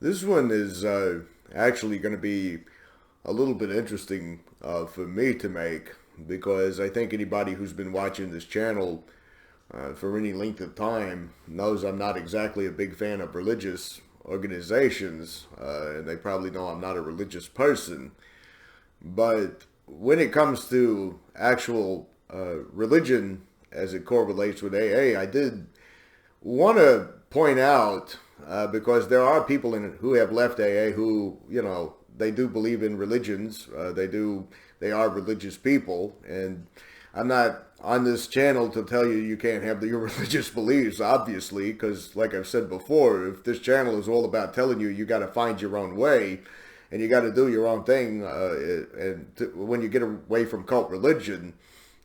This one is actually going to be a little bit interesting for me to make because I think anybody who's been watching this channel for any length of time knows I'm not exactly a big fan of religious organizations, and they probably know I'm not a religious person. But when it comes to actual religion as it correlates with AA, I did want to point out because there are people who have left AA who, they do believe in religions. They are religious people, and I'm not on this channel to tell you you can't have your religious beliefs, obviously, because like I've said before, if this channel is all about telling you got to find your own way and you got to do your own thing, when you get away from cult religion,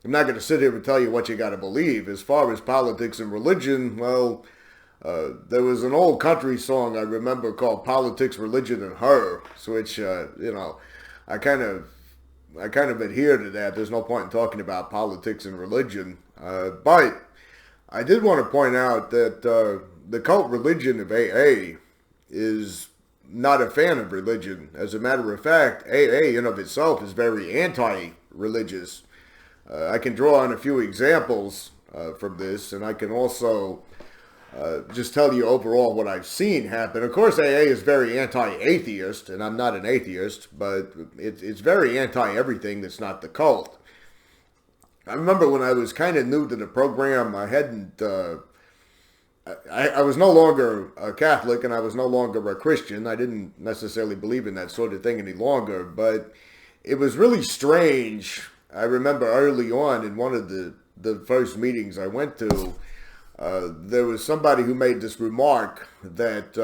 I'm not going to sit here and tell you what you got to believe. As far as politics and religion, well, there was an old country song I remember called "Politics, Religion, and Her," which I kind of adhere to that. There's no point in talking about politics and religion, but I did want to point out that the cult religion of AA is not a fan of religion. As a matter of fact, AA in of itself is very anti-religious. I can draw on a few examples from this, and I can also just tell you overall what I've seen happen. Of course, AA is very anti-atheist, and I'm not an atheist, but it's very anti-everything that's not the cult. I remember when I was kind of new to the program, I hadn't... I was no longer a Catholic, and I was no longer a Christian. I didn't necessarily believe in that sort of thing any longer, but it was really strange. I remember early on in one of the first meetings I went to, there was somebody who made this remark that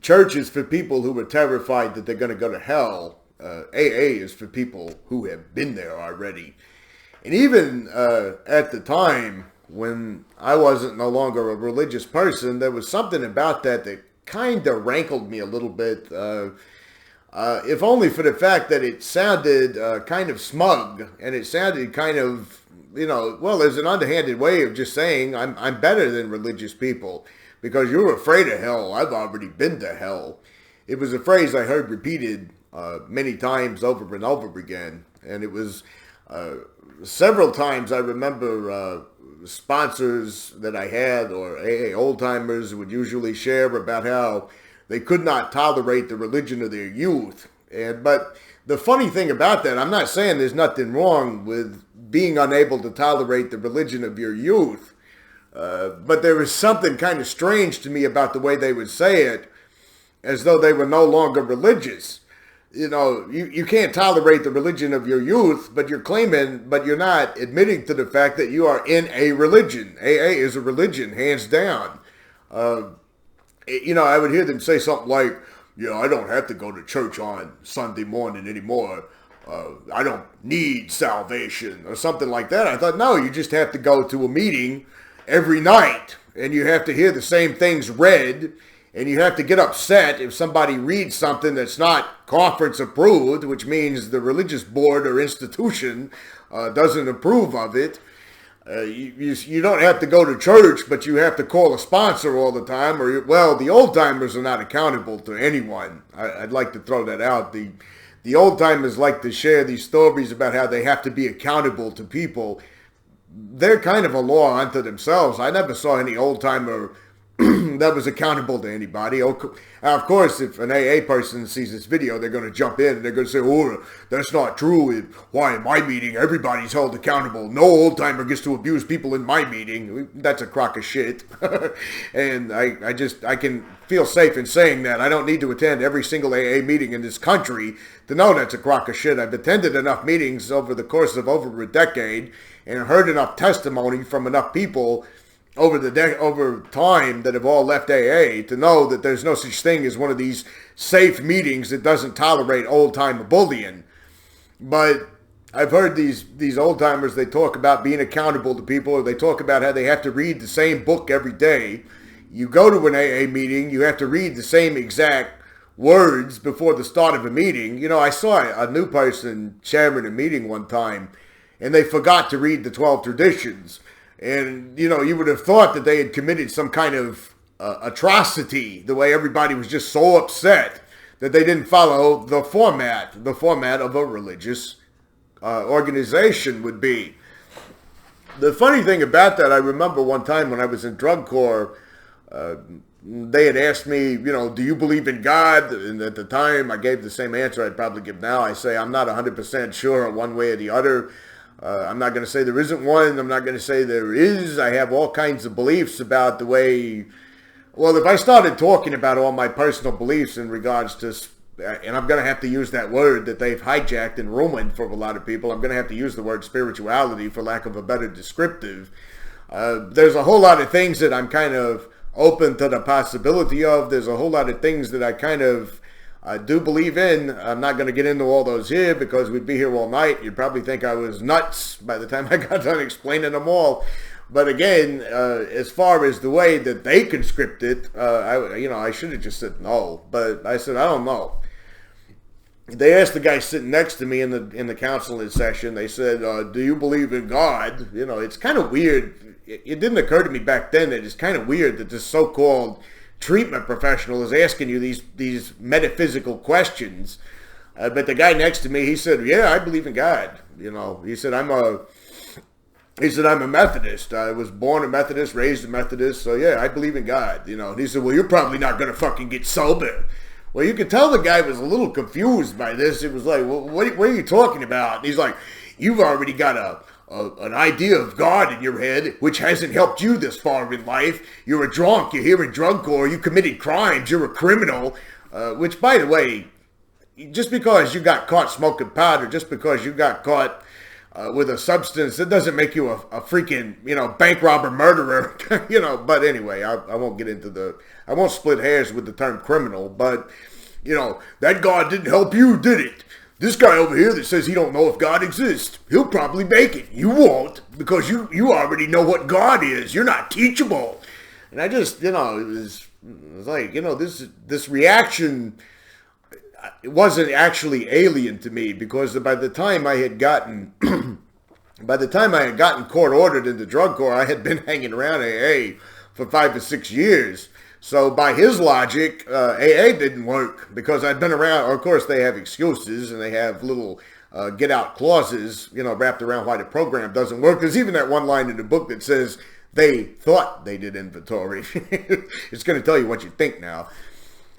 church is for people who are terrified that they're going to go to hell. AA is for people who have been there already. And even at the time when I wasn't no longer a religious person, there was something about that kind of rankled me a little bit. If only for the fact that it sounded kind of smug, and it sounded kind of, well, there's an underhanded way of just saying I'm better than religious people because you're afraid of hell. I've already been to hell. It was a phrase I heard repeated many times over and over again, and it was several times I remember sponsors that I had or AA old-timers would usually share about how they could not tolerate the religion of their youth. But the funny thing about that, I'm not saying there's nothing wrong with being unable to tolerate the religion of your youth, but there was something kind of strange to me about the way they would say it, as though they were no longer religious. You can't tolerate the religion of your youth, but you're not admitting to the fact that you are in a religion. AA is a religion, hands down. I would hear them say something like, I don't have to go to church on Sunday morning anymore. I don't need salvation or something like that. I thought, no, you just have to go to a meeting every night and you have to hear the same things read, and you have to get upset if somebody reads something that's not conference approved, which means the religious board or institution doesn't approve of it. You don't have to go to church, but you have to call a sponsor all the time. The old timers are not accountable to anyone. I'd like to throw that out. The old timers like to share these stories about how they have to be accountable to people. They're kind of a law unto themselves. I never saw any old timer that was accountable to anybody. Of course, if an AA person sees this video, they're going to jump in and they're going to say, oh, that's not true. Why, in my meeting, everybody's held accountable. No old-timer gets to abuse people in my meeting. That's a crock of shit. And I can feel safe in saying that. I don't need to attend every single AA meeting in this country to know that's a crock of shit. I've attended enough meetings over the course of over a decade and heard enough testimony from enough people over time that have all left AA to know that there's no such thing as one of these safe meetings that doesn't tolerate old-time bullying. But I've heard these old-timers, they talk about being accountable to people, or they talk about how they have to read the same book every day. You go to an AA meeting, you have to read the same exact words before the start of a meeting. I saw a new person chairing a meeting one time, and they forgot to read the 12 traditions. And, you would have thought that they had committed some kind of atrocity, the way everybody was just so upset that they didn't follow the format of a religious organization would be. The funny thing about that, I remember one time when I was in drug corps, they had asked me, do you believe in God? And at the time, I gave the same answer I'd probably give now. I say I'm not 100% sure one way or the other. I'm not going to say there isn't one. I'm not going to say there is. I have all kinds of beliefs about the way... Well, if I started talking about all my personal beliefs in regards to... And I'm going to have to use that word that they've hijacked and ruined for a lot of people. I'm going to have to use the word spirituality for lack of a better descriptive. There's a whole lot of things that I'm kind of open to the possibility of. There's a whole lot of things that I kind of do believe in. I'm not going to get into all those here because we'd be here all night. You'd probably think I was nuts by the time I got done explaining them all. But again, as far as the way that they conscript it, I should have just said no. But I said, I don't know. They asked the guy sitting next to me in the counseling session, they said, do you believe in God? It's kind of weird. It didn't occur to me back then that it's kind of weird that this so-called treatment professional is asking you these metaphysical questions. But the guy next to me, he said, yeah, I believe in God. He said, I'm a Methodist. I was born a Methodist, raised a Methodist. So yeah, I believe in God. And he said, well, you're probably not going to fucking get sober. Well, you could tell the guy was a little confused by this. It was like, well, what are you talking about? And he's like, you've already got an idea of God in your head, which hasn't helped you this far in life. You're a drunk. You're here in drug corps. You committed crimes. You're a criminal. Which, by the way, just because you got caught smoking powder, just because you got caught with a substance, it doesn't make you a freaking, bank robber, murderer, But anyway, I won't get into I won't split hairs with the term criminal, but, that God didn't help you, did it? This guy over here that says he don't know if God exists, he'll probably make it. You won't, because you already know what God is. You're not teachable. And I just, it was like, this reaction, it wasn't actually alien to me, because by the time I had gotten court ordered into drug court, I had been hanging around AA for 5 to 6 years. So by his logic, AA didn't work because I'd been around. Of course, they have excuses and they have little get out clauses, wrapped around why the program doesn't work. There's even that one line in the book that says they thought they did inventory. It's going to tell you what you think now.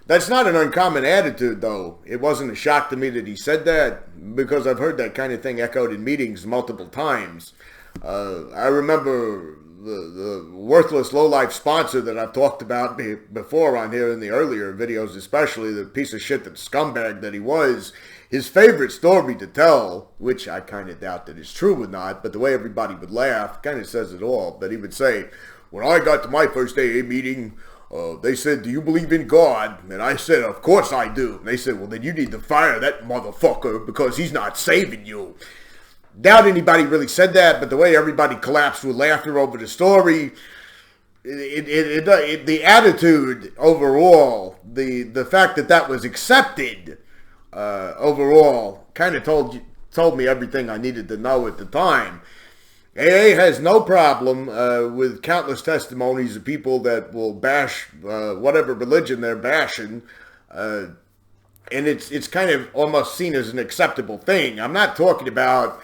That's not an uncommon attitude, though. It wasn't a shock to me that he said that, because I've heard that kind of thing echoed in meetings multiple times. I remember the worthless low-life sponsor that I've talked about before on here in the earlier videos, especially the piece of shit, that scumbag that he was. His favorite story to tell, which I kind of doubt that it's true or not, but the way everybody would laugh kind of says it all. But he would say, when I got to my first AA meeting, they said, do you believe in God? And I said, of course I do. And they said, well, then you need to fire that motherfucker because he's not saving you. Doubt anybody really said that, but the way everybody collapsed with laughter over the story, the attitude overall, the fact that was accepted overall kind of told me everything I needed to know at the time. AA has no problem with countless testimonies of people that will bash whatever religion they're bashing, and it's kind of almost seen as an acceptable thing. I'm not talking about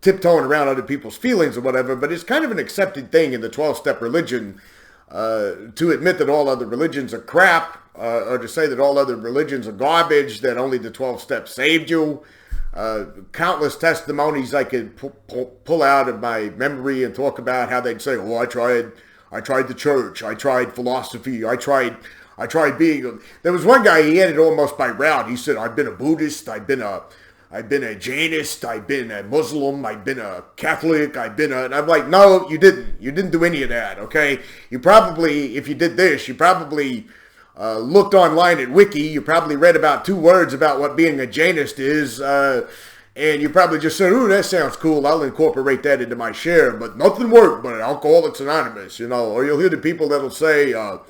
tiptoeing around other people's feelings or whatever, but it's kind of an accepted thing in the 12-step religion to admit that all other religions are crap, or to say that all other religions are garbage, that only the 12 steps saved you. Countless testimonies I could pull out of my memory and talk about how they'd say, oh, I tried the church, I tried philosophy, I tried being... There was one guy, he had it almost by route. He said, I've been a Buddhist, I've been a Jainist, I've been a Muslim, I've been a Catholic, and I'm like, no, you didn't. You didn't do any of that, okay? You probably, if you did this, you probably looked online at Wiki, you probably read about 2 words about what being a Jainist is, and you probably just said, ooh, that sounds cool, I'll incorporate that into my share, but nothing worked but Alcoholics Anonymous, or you'll hear the people that'll say, well,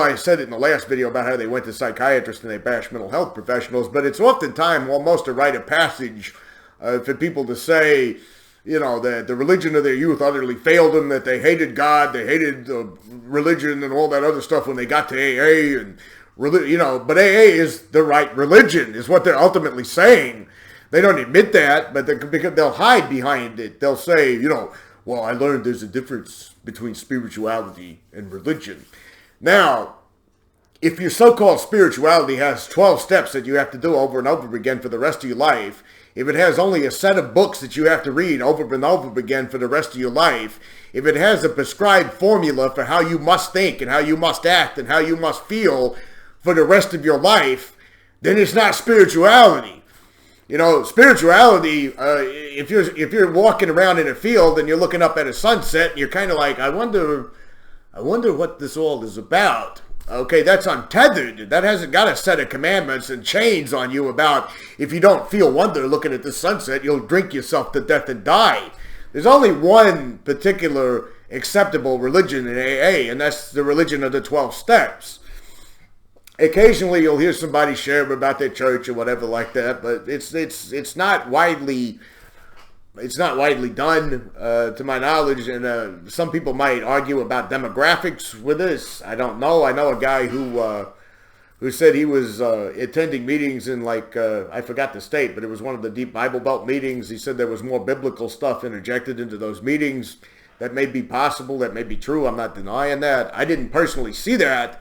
I said it in the last video about how they went to psychiatrists and they bash mental health professionals, but it's oftentimes almost a rite of passage for people to say, the religion of their youth utterly failed them, that they hated God, they hated religion and all that other stuff when they got to AA, and but AA is the right religion, is what they're ultimately saying. They don't admit that, but because they'll hide behind it. They'll say, well, I learned there's a difference between spirituality and religion. Now, if your so-called spirituality has 12 steps that you have to do over and over again for the rest of your life, if it has only a set of books that you have to read over and over again for the rest of your life, if it has a prescribed formula for how you must think and how you must act and how you must feel for the rest of your life, then it's not spirituality. Spirituality, if you're walking around in a field and you're looking up at a sunset and you're kind of like, I wonder what this all is about. Okay, that's untethered. That hasn't got a set of commandments and chains on you about if you don't feel wonder looking at the sunset, you'll drink yourself to death and die. There's only one particular acceptable religion in AA, and that's the religion of the 12 steps. Occasionally you'll hear somebody share about their church or whatever like that, but it's not widely done to my knowledge, and some people might argue about demographics with this. I don't know. I know a guy who said he was attending meetings in I forgot the state, but it was one of the deep Bible Belt meetings. He said there was more biblical stuff interjected into those meetings. That may be possible. That may be true. I'm not denying that. I didn't personally see that.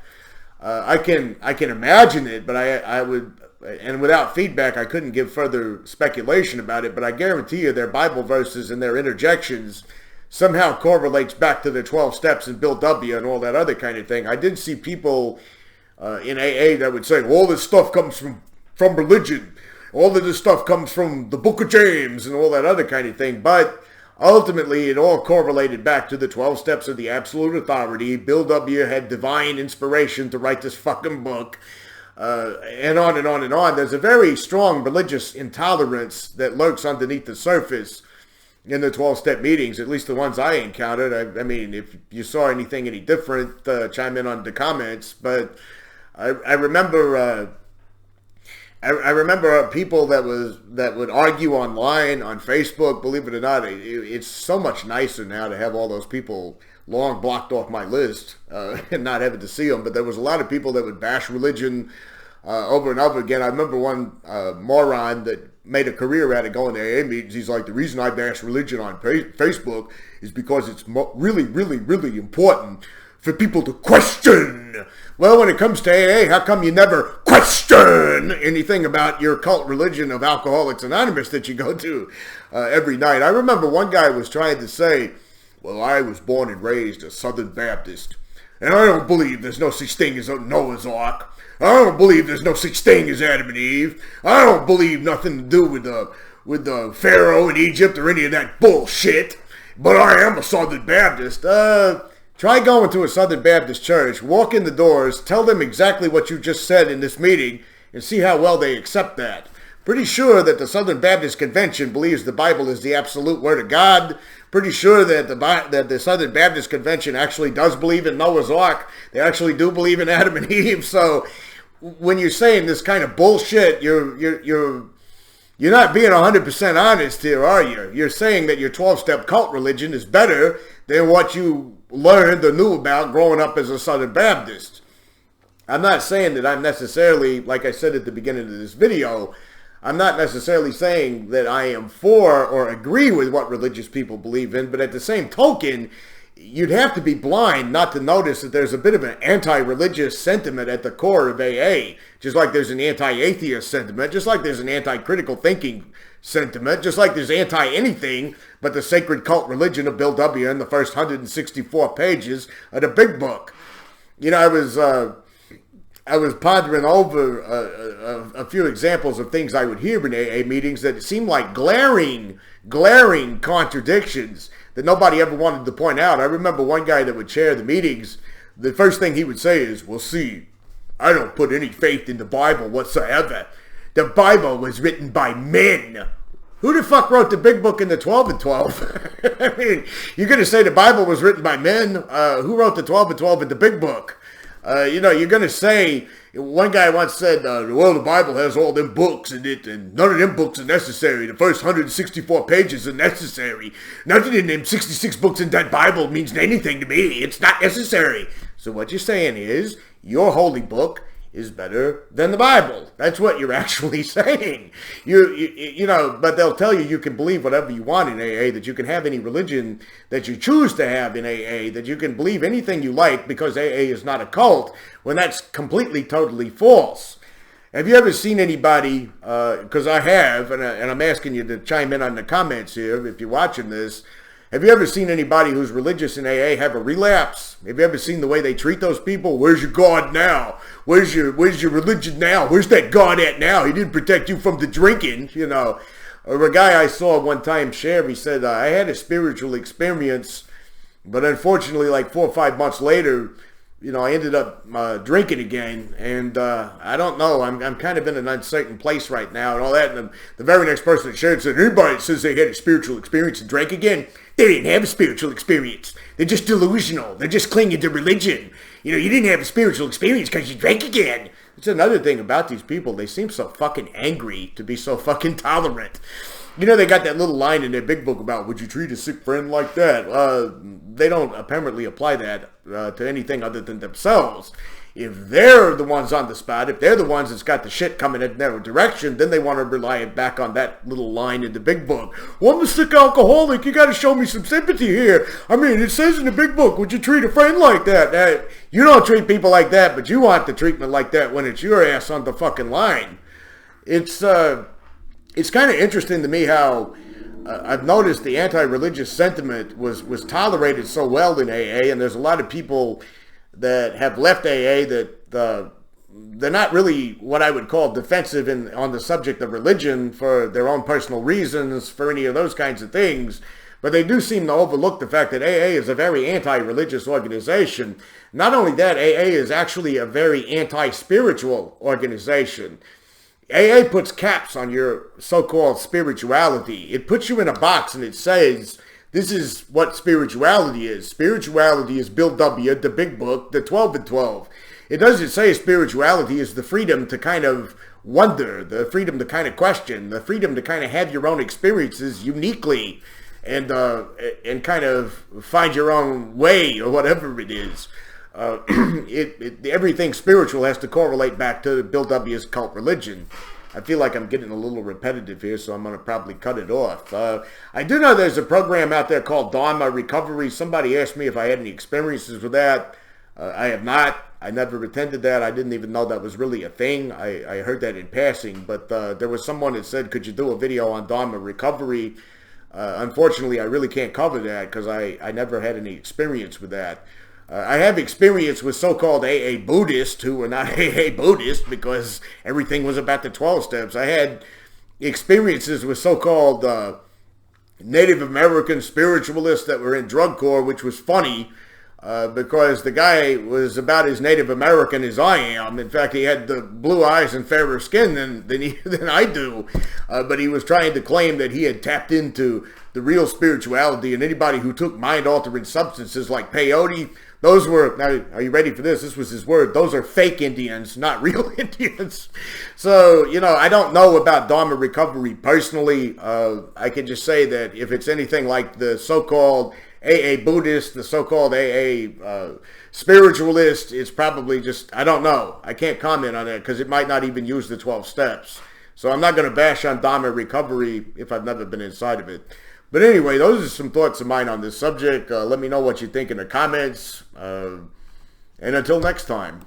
I can imagine it, but I would, and without feedback, I couldn't give further speculation about it, but I guarantee you their Bible verses and their interjections somehow correlates back to the 12 steps and Bill W. and all that other kind of thing. I did see people in AA that would say, all this stuff comes from religion. All of this stuff comes from the Book of James and all that other kind of thing, but ultimately, it all correlated back to the 12 steps of the absolute authority. Bill W. had divine inspiration to write this fucking book, and on and on and on. There's a very strong religious intolerance that lurks underneath the surface in the 12-step meetings, at least the ones I encountered. I mean, if you saw anything any different, chime in on the comments. But I remember... I remember people that would argue online on Facebook. Believe it or not, it's so much nicer now to have all those people long blocked off my list and not having to see them. But there was a lot of people that would bash religion over and over again. I remember one moron that made a career out of going to AA meetings. He's like, the reason I bash religion on Facebook is because it's really, really, really important for people to question. Well, when it comes to AA, how come you never question anything about your cult religion of Alcoholics Anonymous that you go to every night? I remember one guy was trying to say, well, I was born and raised a Southern Baptist, and I don't believe there's no such thing as a Noah's Ark. I don't believe there's no such thing as Adam and Eve. I don't believe nothing to do with the Pharaoh in Egypt or any of that bullshit, but I am a Southern Baptist. Try going to a Southern Baptist church, walk in the doors, tell them exactly what you just said in this meeting, and see how well they accept that. Pretty sure that the Southern Baptist Convention believes the Bible is the absolute Word of God. Pretty sure that the Southern Baptist Convention actually does believe in Noah's Ark. They actually do believe in Adam and Eve. So when you're saying this kind of bullshit, you're not being 100% honest here, are you? You're saying that your 12-step cult religion is better than what you learned or knew about growing up as a Southern Baptist. I'm not saying that I'm necessarily, like I said at the beginning of this video, I'm not necessarily saying that I am for or agree with what religious people believe in, but at the same token, you'd have to be blind not to notice that there's a bit of an anti-religious sentiment at the core of AA, just like there's an anti-atheist sentiment, just like there's an anti-critical thinking sentiment, just like there's anti-anything but the sacred cult religion of Bill W. in the first 164 pages of the big book. I was pondering over a few examples of things I would hear in AA meetings that seemed like glaring contradictions that nobody ever wanted to point out. I remember one guy that would chair the meetings, the first thing he would say is, well, see, I don't put any faith in the Bible whatsoever. The Bible was written by men. Who the fuck wrote the big book in the 12 and 12? I mean, you're going to say the Bible was written by men? Who wrote the 12 and 12 in the big book? You're going to say, one guy once said, well, the Bible has all them books in it, and none of them books are necessary. The first 164 pages are necessary. Nothing in them 66 books in that Bible means anything to me. It's not necessary. So what you're saying is, your holy book is better than the Bible. That's what you're actually saying. But they'll tell you can believe whatever you want in AA, that you can have any religion that you choose to have in AA, that you can believe anything you like because AA is not a cult, when that's completely, totally false. Have you ever seen anybody, because I have, and I'm asking you to chime in on the comments here if you're watching this, have you ever seen anybody who's religious in AA have a relapse? Have you ever seen the way they treat those people? Where's your God now? Where's your religion now? Where's that God at now? He didn't protect you from the drinking, Or a guy I saw one time share, he said, I had a spiritual experience, but unfortunately, like 4 or 5 months later, I ended up drinking again, and I don't know. I'm kind of in an uncertain place right now and all that. And the very next person that shared said, anybody that says they had a spiritual experience and drank again, they didn't have a spiritual experience. They're just delusional. They're just clinging to religion. You didn't have a spiritual experience because you drank again. It's another thing about these people. They seem so fucking angry to be so fucking tolerant. They got that little line in their big book about, would you treat a sick friend like that? They don't apparently apply that to anything other than themselves. If they're the ones on the spot, if they're the ones that's got the shit coming in their direction, then they want to rely back on that little line in the big book. Well, I'm a sick alcoholic. You got to show me some sympathy here. I mean, it says in the big book, would you treat a friend like that? You don't treat people like that, but you want the treatment like that when it's your ass on the fucking line. It's kind of interesting to me how I've noticed the anti-religious sentiment was tolerated so well in AA, and there's a lot of people that have left AA that they're not really what I would call defensive on the subject of religion for their own personal reasons, for any of those kinds of things, but they do seem to overlook the fact that AA is a very anti-religious organization. Not only that, AA is actually a very anti-spiritual organization. AA puts caps on your so-called spirituality. It puts you in a box and it says, this is what spirituality is. Spirituality is Bill W., the big book, the 12 and 12. It doesn't say spirituality is the freedom to kind of wonder, the freedom to kind of question, the freedom to kind of have your own experiences uniquely and kind of find your own way or whatever it is. Everything spiritual has to correlate back to Bill W.'s cult religion. I feel like I'm getting a little repetitive here, so I'm going to probably cut it off. I do know there's a program out there called Dogma Recovery. Somebody asked me if I had any experiences with that. I have not. I never attended that. I didn't even know that was really a thing. I heard that in passing, but there was someone that said, could you do a video on Dogma Recovery? Unfortunately, I really can't cover that because I never had any experience with that. I have experience with so-called AA Buddhists who were not AA Buddhists because everything was about the 12 steps. I had experiences with so-called Native American spiritualists that were in drug corps, which was funny because the guy was about as Native American as I am. In fact, he had the blue eyes and fairer skin than I do. But he was trying to claim that he had tapped into the real spirituality, and anybody who took mind-altering substances like peyote, those were, now are you ready for this? This was his word. Those are fake Indians, not real Indians. So, I don't know about Dharma recovery personally. I can just say that if it's anything like the so-called AA Buddhist, the so-called AA spiritualist, it's probably just, I don't know. I can't comment on that because it might not even use the 12 steps. So I'm not going to bash on Dharma recovery if I've never been inside of it. But anyway, those are some thoughts of mine on this subject. Let me know what you think in the comments. And until next time.